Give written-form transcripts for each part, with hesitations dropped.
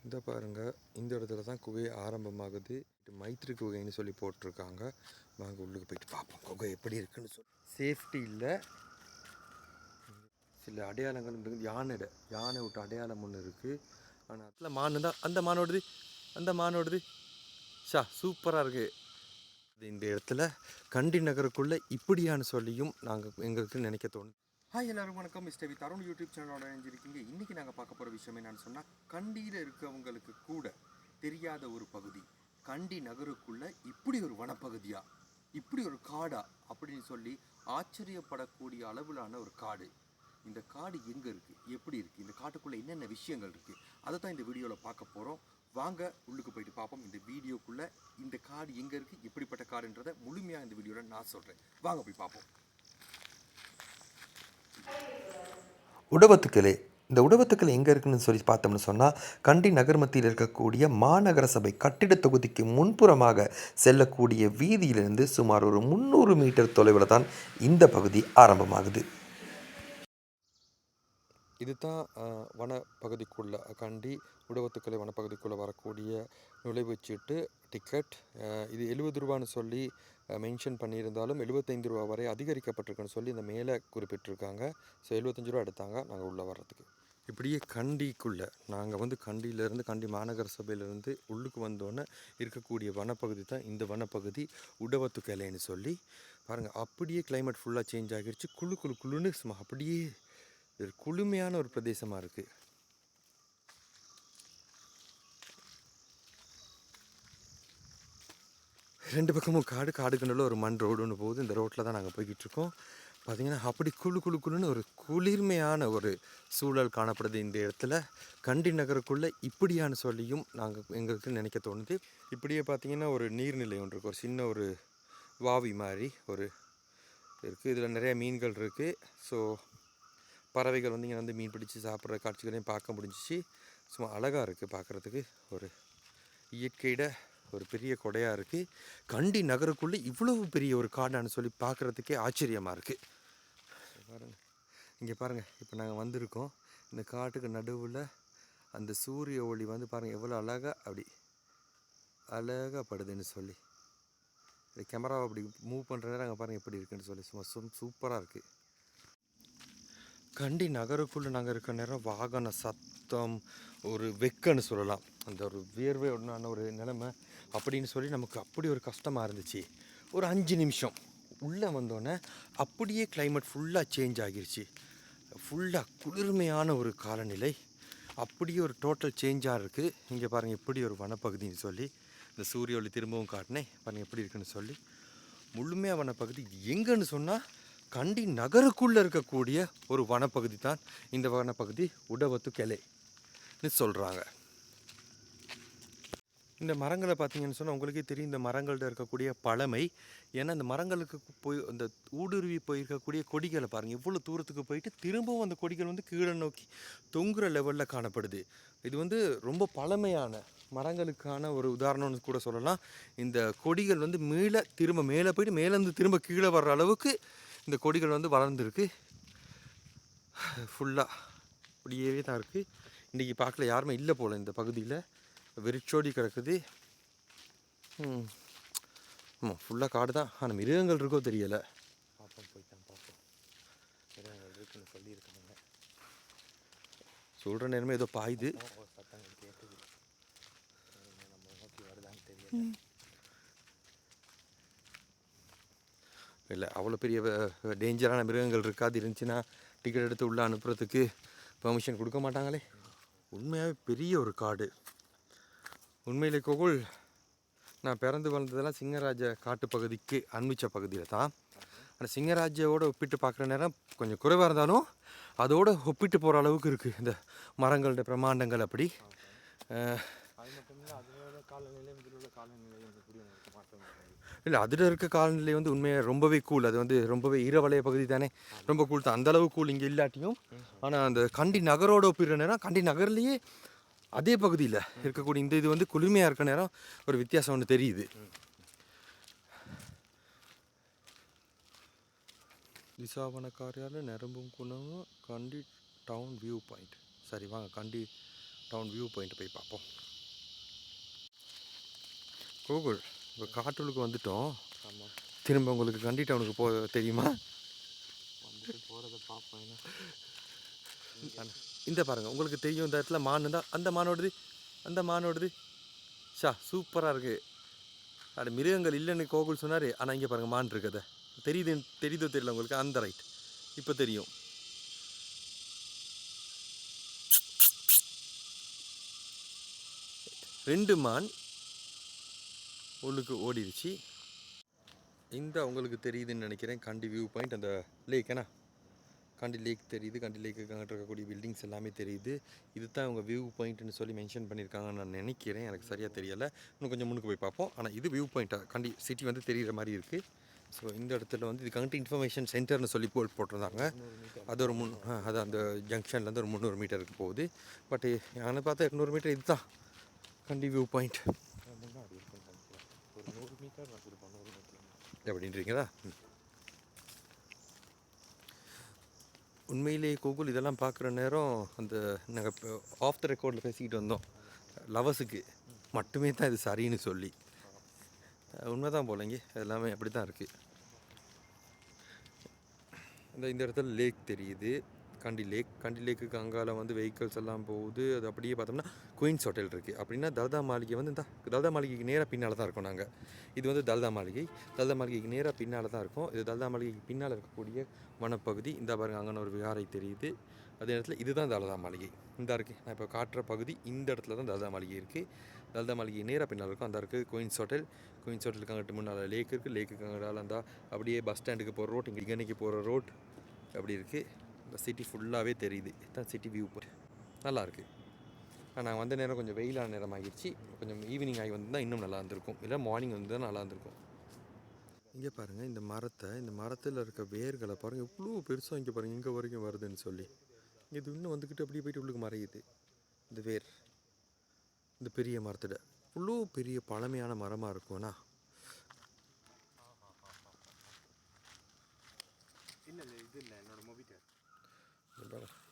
இந்த பாருங்க, இந்த இடத்துல தான் குகை ஆரம்பமாகுது. மைத்ரி குகைன்னு சொல்லி போட்டிருக்காங்க. வாங்க உள்ளுக்கு போயிட்டு பார்ப்போம் குகை எப்படி இருக்குன்னு சொல்லி. சேஃப்டி இல்லை, சில அடையாளங்கள் இருக்குது. யானை விட்டு அடையாளம் ஒன்று இருக்குது. ஆனால் அதில் மான் தான், அந்த மானோடுது சூப்பராக இருக்குது. இந்த இடத்துல கண்டி நகருக்குள்ளே இப்படியான்னு சொல்லியும் எங்களுக்கு நினைக்க தோணுது. ஹாய் எல்லாரும் வணக்கம். மிஸ்டர் வித் அருண் யூடியூப் சேனலோட இணைஞ்சிருக்கீங்க. இன்றைக்கி நாங்கள் பார்க்க போகிற விஷயம் என்னன்னு சொன்னால், கண்டியில் இருக்கவங்களுக்கு கூட தெரியாத ஒரு பகுதி. கண்டி நகருக்குள்ளே இப்படி ஒரு வனப்பகுதியா, இப்படி ஒரு காடா அப்படின்னு சொல்லி ஆச்சரியப்படக்கூடிய அளவிலான ஒரு காடு. இந்த காடு எங்கே இருக்குது, எப்படி இருக்குது, இந்த காட்டுக்குள்ளே என்னென்ன விஷயங்கள் இருக்குது, அதை தான் இந்த வீடியோவில் பார்க்க போகிறோம். வாங்க உள்ளுக்கு போயிட்டு பார்ப்போம். இந்த வீடியோக்குள்ளே இந்த காடு எங்கே இருக்குது, எப்படிப்பட்ட காடுன்றதை முழுமையாக இந்த வீடியோவில் நான் சொல்கிறேன். வாங்க போய் பார்ப்போம். உடவத்துக்கிளை. இந்த உடவத்துக்கிளை எங்கே இருக்குன்னு சொல்லி பார்த்தோம்னு சொன்னால், கண்டி நகர் மத்தியில் இருக்கக்கூடிய மாநகர சபை கட்டிட தொகுதிக்கு முன்புறமாக செல்லக்கூடிய வீதியிலிருந்து சுமார் ஒரு 300 மீட்டர் தொலைவில் தான் இந்த பகுதி ஆரம்பமாகுது. இதுதான் வனப்பகுதிக்குள்ளே, கண்டி உடவத்துக்கிளை வனப்பகுதிக்குள்ளே வரக்கூடிய நுழைவுச்சீட்டு டிக்கெட். இது 70 ரூபான்னு சொல்லி மென்ஷன் பண்ணியிருந்தாலும் 75 ரூபா வரை அதிகரிக்கப்பட்டிருக்குன்னு சொல்லி இந்த மேலே குறிப்பிட்டிருக்காங்க. ஸோ 75 ரூபா எடுத்தாங்க நாங்கள் உள்ளே வர்றதுக்கு. இப்படியே கண்டிக்குள்ளே நாங்கள் கண்டியிலேருந்து, கண்டி மாநகர சபையிலேருந்து உள்ளுக்கு வந்தோன்னே இருக்கக்கூடிய வனப்பகுதி தான் இந்த வனப்பகுதி உடவத்துக்கிளைன்னு சொல்லி பாருங்கள். அப்படியே கிளைமேட் ஃபுல்லாக சேஞ்ச் ஆகிருச்சு. குளுன்னு சும்மா அப்படியே ஒரு குளுமையான ஒரு பிரதேசமாக இருக்குது. ரெண்டு பக்கமும் காடுக்கு நல்ல ஒரு மண் ரோடு ஒன்று போகுது. இந்த ரோட்டில் தான் நாங்கள் போய்கிட்டு இருக்கோம். பார்த்திங்கன்னா அப்படி குளுன்னு ஒரு குளிர்மையான ஒரு சூழல் காணப்படுது இந்த இடத்துல. கண்டி நகருக்குள்ளே இப்படியான்னு சொல்லியும் எங்களுக்கு நினைக்க தோணுது. இப்படியே பார்த்திங்கன்னா ஒரு நீர்நிலை ஒன்று இருக்குது, ஒரு சின்ன ஒரு வாவி மாதிரி ஒரு இருக்குது. இதில் நிறைய மீன்கள் இருக்குது. ஸோ பறவைகள் இங்கே மீன் பிடிச்சி சாப்பிட்ற காட்சிகளையும் பார்க்க முடிஞ்சிச்சு. சும்மா அழகாக இருக்குது பார்க்குறதுக்கு. ஒரு இயற்கையிட ஒரு பெரிய கொடையாக இருக்குது. கண்டி நகருக்குள்ளே இவ்வளவு பெரிய ஒரு காடான்னு சொல்லி பார்க்குறதுக்கே ஆச்சரியமாக இருக்குது. பாருங்கள், இங்கே பாருங்கள், இப்போ நாங்கள் வந்திருக்கோம். இந்த காட்டுக்கு நடுவில் அந்த சூரிய ஒளி பாருங்கள் எவ்வளோ அழகாக படுதுன்னு சொல்லி. இந்த கேமராவை அப்படி மூவ் பண்ணுற நேரம் அங்கே பாருங்கள் எப்படி இருக்குன்னு சொல்லி. சும்மா சூப்பராக இருக்குது. கண்டி நகருக்குள்ளே நாங்கள் இருக்க நேரம் வாகன சத்தம், ஒரு வெக்கன்னு சொல்லலாம், அந்த ஒரு வியர்வை உடனான ஒரு நிலைமை அப்படின்னு சொல்லி நமக்கு அப்படி ஒரு கஷ்டமாக இருந்துச்சு. ஒரு 5 நிமிஷம் உள்ளே வந்தோடனே அப்படியே கிளைமேட் ஃபுல்லாக சேஞ்ச் ஆகிருச்சு. ஃபுல்லாக குளிர்மையான ஒரு காலநிலை, அப்படியே ஒரு டோட்டல் சேஞ்சாக இருக்குது. இங்கே பாருங்கள் எப்படி ஒரு வனப்பகுதின்னு சொல்லி இந்த சூரிய ஒளி திரும்பவும் காட்டினேன். பாருங்கள் எப்படி இருக்குன்னு சொல்லி. முழுமையாக வனப்பகுதி எங்கன்னு சொன்னால் கண்டி நகருக்குள்ளே இருக்கக்கூடிய ஒரு வனப்பகுதி தான் இந்த வனப்பகுதி உடவத்துக்கிளைன்னு சொல்கிறாங்க. இந்த மரங்களை பார்த்தீங்கன்னு சொன்னால் உங்களுக்கே தெரியும் இந்த மரங்கள்ட்ட இருக்கக்கூடிய பழமை. ஏன்னா இந்த மரங்களுக்கு அந்த ஊடுருவி போயிருக்கக்கூடிய கொடிகளை பாருங்கள், இவ்வளோ தூரத்துக்கு போயிட்டு திரும்பவும் அந்த கொடிகள் கீழே நோக்கி தொங்குற லெவலில் காணப்படுது. இது ரொம்ப பழமையான மரங்களுக்கான ஒரு உதாரணம்னு கூட சொல்லலாம். இந்த கொடிகள் திரும்ப மேலே போயிட்டு மேலேருந்து திரும்ப கீழே வர்ற அளவுக்கு இந்த கொடிகள் வளர்ந்துருக்கு. ஃபுல்லாக அப்படியே தான் இருக்குது. இன்றைக்கி பார்க்கல யாருமே இல்லை போல் இந்த பகுதியில், வெறிச்சோடி கிடக்குது. ஆமாம், ஃபுல்லாக காடு தான். ஆனால் மிருகங்கள் இருக்கோ தெரியலை. பார்ப்போம், பார்ப்போம். மிருகங்கள் இருக்குன்னு சொல்லியிருக்காங்க. சொல்கிற நேரமே ஏதோ பாயுது. சத்தங்கள் கேட்குது, நம்ம நோக்கி வருதான்னு தெரியல. இல்லை, அவ்வளோ பெரிய டேஞ்சரான மிருகங்கள் இருக்காது. இருந்துச்சுன்னா டிக்கெட் எடுத்து உள்ளே அனுப்புறதுக்கு பெர்மிஷன் கொடுக்க மாட்டாங்களே. உண்மையாகவே பெரிய ஒரு காடு. உண்மையிலே கோகுல், நான் பிறந்து வளர்ந்ததெல்லாம் சிங்கராஜ காட்டு பகுதிக்கு அண்மிச்ச பகுதியில் தான். ஆனால் சிங்கராஜோடு ஒப்பிட்டு பார்க்குற நேரம் கொஞ்சம் குறைவாக இருந்தாலும் அதோடு ஒப்பிட்டு போகிற அளவுக்கு இருக்குது இந்த மரங்களோட பிரமாண்டங்கள். அப்படி இல்லை, அதில் இருக்க காலநிலை உண்மையாக ரொம்பவே கூல். அது ரொம்பவே ஈரவலய பகுதி தானே, ரொம்ப கூல் தான். அந்தளவு கூல் இங்கே இல்லாட்டியும். ஆனால் அந்த கண்டி நகரோடு ஒப்பிடுற நேரம் கண்டி நகர்லேயே அதே பகுதியில் இருக்கக்கூடிய இந்த இது குளுமையாக இருக்க நேரம் ஒரு வித்தியாசம் ஒன்று தெரியுது. திசாவன காரியாலயம், நெரும்பும் குணமும், கண்டி டவுன் வியூ பாயிண்ட். சரி வாங்க கண்டி டவுன் வியூ பாயிண்ட் போய் பார்ப்போம். கூகுள் இப்போ காட்டூருக்கு வந்துட்டோம். ஆமாம், திரும்ப உங்களுக்கு கண்டி டவுனுக்கு தெரியுமா? வந்துட்டு போகிறத பார்ப்போம். இந்த பாருங்கள், உங்களுக்கு தெரியும் இந்த இடத்துல மான் இருந்தால் அந்த மானோடது சூப்பராக இருக்குது. அது மிருகங்கள் இல்லைன்னு கோகுல் சொன்னார். ஆனால் இங்கே பாருங்கள் மான் இருக்குத தெரியுதோ தெரியல உங்களுக்கு? அந்த ரைட் இப்போ தெரியும். ரெண்டு மான் உள்ளுக்கு ஓடிடுச்சு. இந்த உங்களுக்கு தெரியுதுன்னு நினைக்கிறேன் கண்டி வியூ பாயிண்ட். அந்த லேக் ஏன்னா கண்டி லேக் தெரியுது. கண்டி லேக்கு அங்கிட்டு இருக்கக்கூடிய பில்டிங்ஸ் எல்லாமே தெரியுது. இது தான் அவங்க வியூ பாயிண்ட்னு சொல்லி மென்ஷன் பண்ணியிருக்காங்கன்னு நான் நினைக்கிறேன். எனக்கு சரியாக தெரியலை. இன்னும் கொஞ்சம் முன்னுக்கு போய் பார்ப்போம். ஆனால் இது வியூ பாயிண்ட்டாக கண்டி சிட்டி வந்து தெரிகிற மாதிரி இருக்குது. ஸோ இந்த இடத்துல வந்து இது கண்டி இன்ஃபர்மேஷன் சென்டர்னு சொல்லி போட்டிருந்தாங்க. அது ஒரு அது அந்த ஜங்ஷன்லேருந்து ஒரு 300 மீட்டருக்கு போகுது. பட் நான் பார்த்தா 200 மீட்டர் இது தான் கண்டி வியூ பாயிண்ட். முன்னாடி இருக்கும் ஒரு 100 மீட்டர் இருக்கும். 100 மீட்டர் அப்படின்றீங்களா? உண்மையிலேயே கூகுள் இதெல்லாம் பார்க்குற நேரம் அந்த நாங்கள் இப்போ ஆஃப் த ரெக்கார்டில் பேசிக்கிட்டு வந்தோம். லவர்ஸுக்கு மட்டுமே தான் இது சரின்னு சொல்லி. உண்மை தான் போலங்க, எல்லாமே அப்படி தான் இருக்குது. இந்த இடத்துல லேக் தெரியுது, கண்டி லேக்குக்கு அங்கால வந்து வெஹிக்கிள்ஸ் எல்லாம் போகுது. அது அப்படியே பார்த்தோம்னா குயின்ஸ் ஹோட்டல் இருக்குது. அப்படின்னா தல்தா மாளிகை வந்து இந்த தல்தா மாளிகைக்கு நேராக பின்னால் தான் இருக்கும். நாங்கள் இது வந்து தல்தா மாளிகைக்கு நேராக பின்னால் தான் இருக்கும். இது தல்தா மாளிகைக்கு பின்னால் இருக்கக்கூடிய வனப்பகுதி. இந்த பாருங்க, அங்கே ஒரு விகாரை தெரியுது. அதே இடத்துல இதுதான் தல்தா மாளிகை. இந்த இருக்குது நான் இப்போ காட்டுற பகுதி. இந்த இடத்துல தான் தல்தா மாளிகை இருக்குது. தல்தா மாளிகை நேராக பின்னால் இருக்கும். அந்த இருக்குது குயின்ஸ் ஹோட்டலுக்கு அங்கிட்டு முன்னால் லேக் இருக்குது. லேக்குக்கு அங்கிட்டால் அந்த அப்படியே பஸ் ஸ்டாண்டுக்கு போகிற ரோட், இங்கே இங்கன்னைக்கு போகிற ரோட் அப்படி இருக்குது. இந்த சிட்டி ஃபுல்லாகவே தெரியுது. இதுதான் சிட்டி வியூ பாயிண்ட். நல்லாயிருக்கு. நான் வந்த நேரம் கொஞ்சம் வெயிலான நேரம் ஆகிடுச்சு. கொஞ்சம் ஈவினிங் ஆகி வந்தால் இன்னும் நல்லா இருந்திருக்கும். இல்லை மார்னிங் வந்து தான் நல்லா இருந்திருக்கும். இங்கே பாருங்கள், இந்த மரத்தில் இருக்க வேர்களை பாருங்கள், எவ்வளோ பெருசாக இங்கே பாருங்கள் இங்கே வரைக்கும் வருதுன்னு சொல்லி. இது இன்னும் வந்துக்கிட்டு அப்படியே போயிட்டு உள்ளுக்கு மறையுது. இந்த வேர் இந்த பெரிய மரத்தில் இவ்வளோ பெரிய பழமையான மரமாக இருக்கும்னா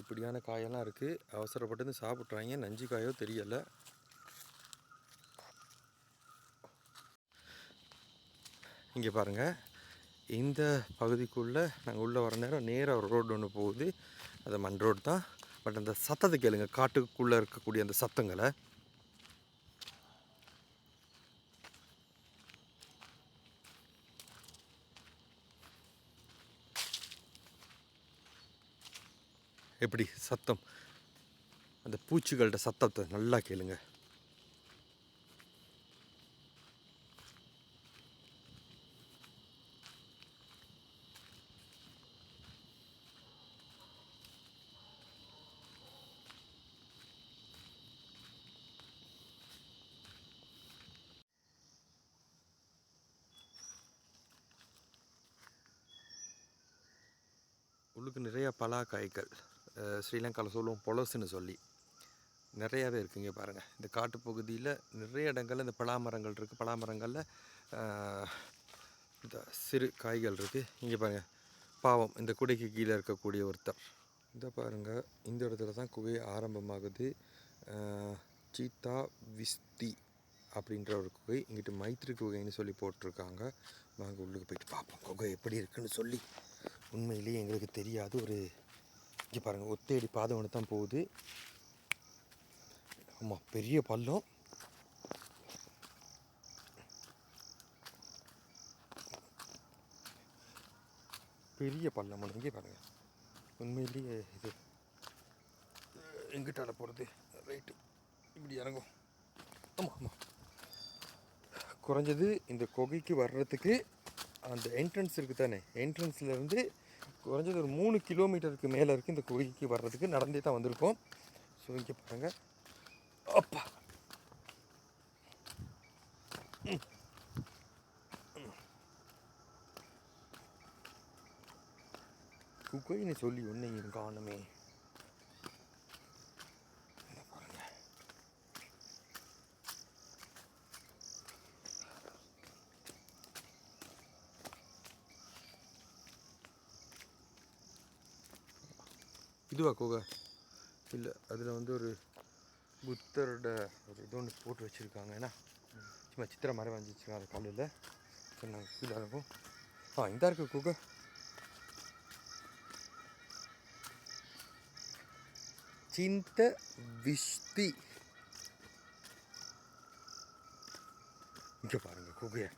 இப்படியான காயெல்லாம் இருக்குது. அவசரப்பட்டு சாப்பிட்றாங்க. நஞ்சு காயோ தெரியலை. இங்கே பாருங்கள், இந்த பகுதிக்குள்ளே நாங்கள் உள்ளே வர நேராக ஒரு ரோடு ஒன்று போகுது. அது மண் ரோடு தான். பட் அந்த சத்தத்தை கேளுங்க, காட்டுக்குள்ளே இருக்கக்கூடிய அந்த சத்தங்களை. எப்படி சத்தம், அந்த பூச்சிகளோட சத்தத்தை நல்லா கேளுங்க. உள்ளுக்கு நிறையா பலாக்காய்கள், ஸ்ரீலங்காவில் சொல்லுவோம் பொலசுன்னு சொல்லி, நிறையாவே இருக்குங்க. பாருங்கள், இந்த காட்டுப்பகுதியில் நிறைய இடங்களில் இந்த பலாமரங்கள் இருக்குது. பலாமரங்களில் இந்த சிறு காய்கள் இருக்குது. இங்கே பாருங்கள், பாவம் இந்த குடைக்கு கீழே இருக்கக்கூடிய ஒருத்தர். இந்த பாருங்கள், இந்த இடத்துல தான் குகை ஆரம்பமாகுது. சீதா விஸ்தி அப்படின்ற ஒரு குகை. இங்கிட்டு மைத்ரி குகைன்னு சொல்லி போட்டிருக்காங்க. வாங்க உள்ளுக்கு போயிட்டு பார்ப்போம் குகை எப்படி இருக்குன்னு சொல்லி. உண்மையிலேயே எங்களுக்கு தெரியாது. ஒரு இங்கே பாருங்கள், ஒத்தேடி பாதை ஒன்று தான் போகுது. ஆமாம், பெரிய பள்ளம். பெரிய பள்ளம் ஒன்று. இங்கே பாருங்கள், உண்மையிலேயே இது எங்கிட்டால போகிறது ரைட்டு இப்படி இறங்கும். ஆமாம், குறைஞ்சது இந்த குகைக்கு வர்றதுக்கு அந்த என்ட்ரன்ஸ் இருக்குது தானே, என்ட்ரன்ஸ்லேருந்து குறைஞ்சது ஒரு 3 கிலோமீட்டருக்கு மேலே இருக்குது இந்த குகைக்கு வர்றதுக்கு. நடந்தே தான் வந்திருக்கோம். ஸோ இங்கே பாருங்கள், அப்பா குகைன்னு சொல்லி ஒன்றையும் காணுமே. இதுவா குகை? இல்லை, அதில் வந்து ஒரு புத்தரோட ஒரு இது ஒன்று போட்டு வச்சுருக்காங்க. ஏன்னா சும்மா சித்திரை மாதிரி வந்து வச்சுருக்காங்க காலையில். சரி நாங்கள் கீழே இருக்கும். இந்த இருக்குது குகை. சிந்த விஷ்தி. இங்கே பாருங்கள் குகையை.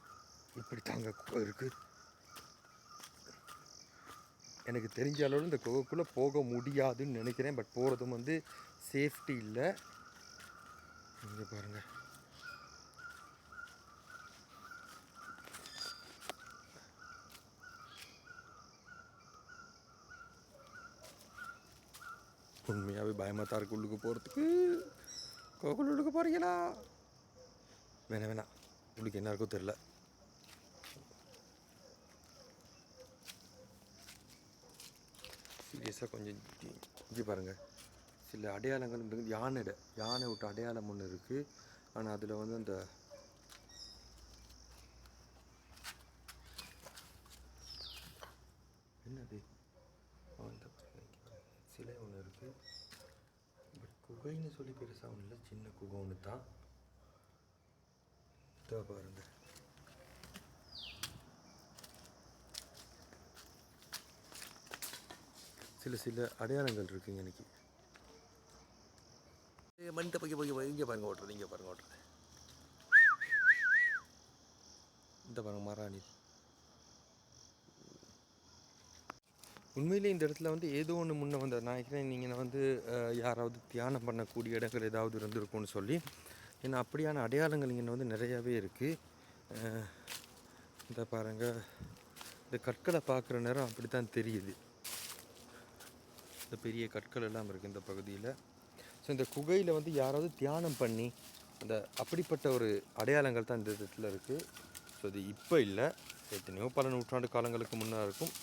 இப்படி தாங்க குகை இருக்குது. எனக்கு தெரிஞ்ச அளவில் இந்த குகைக்குள்ளே போக முடியாதுன்னு நினைக்கிறேன். பட் போகிறதும் வந்து சேஃப்டி இல்லை. இங்கே பாருங்கள். உண்மையாகவே பயமாக தான் இருக்குது உள்ளுக்கு போகிறதுக்கு. கோகுல் உள்ளுக்கு போகிறீங்களா? வேணாம் உள்ளுக்கு என்ன இருக்கோ தெரில. சீரியஸாக கொஞ்சம் இங்கே பாருங்கள். சில அடையாளங்கள் இந்த யானை விட்ட அடையாளம் ஒன்று இருக்குது. ஆனால் அதில் வந்து அந்த என்னது அந்த சிலை ஒன்று இருக்குது. பட் குகைன்னு சொல்லி பெருசாக ஒன்றும் இல்லை, சின்ன குகை ஒன்று தான். இதோ பாருங்க. சில அடையாளங்கள் இருக்குங்க எனக்கு. மண்ட போய் இங்கே பாருங்க ஓட்டுறது. இந்த பாருங்க மராணி. உண்மையிலே இந்த இடத்துல வந்து ஏதோ ஒன்று முன்னே வந்த நான் நினைக்கிறேன். நீங்கள் வந்து யாராவது தியானம் பண்ணக்கூடிய இடங்கள் ஏதாவது இருந்திருக்கும்னு சொல்லி. ஏன்னா அப்படியான அடையாளங்கள் இங்கே வந்து நிறையாவே இருக்குது. இந்த பாருங்கள், இந்த கற்களை பார்க்குற நேரம் அப்படி தான் தெரியுது. இந்த பெரிய கற்கள் எல்லாம் இருக்குது இந்த பகுதியில். ஸோ இந்த குகையில் வந்து யாராவது தியானம் பண்ணி அந்த அப்படிப்பட்ட ஒரு அடையாளங்கள் தான் இந்த இடத்துல இருக்குது. ஸோ இது இப்போ இல்லை, எத்தனையோ பல நூற்றாண்டு காலங்களுக்கு முன்னே இருக்கும்.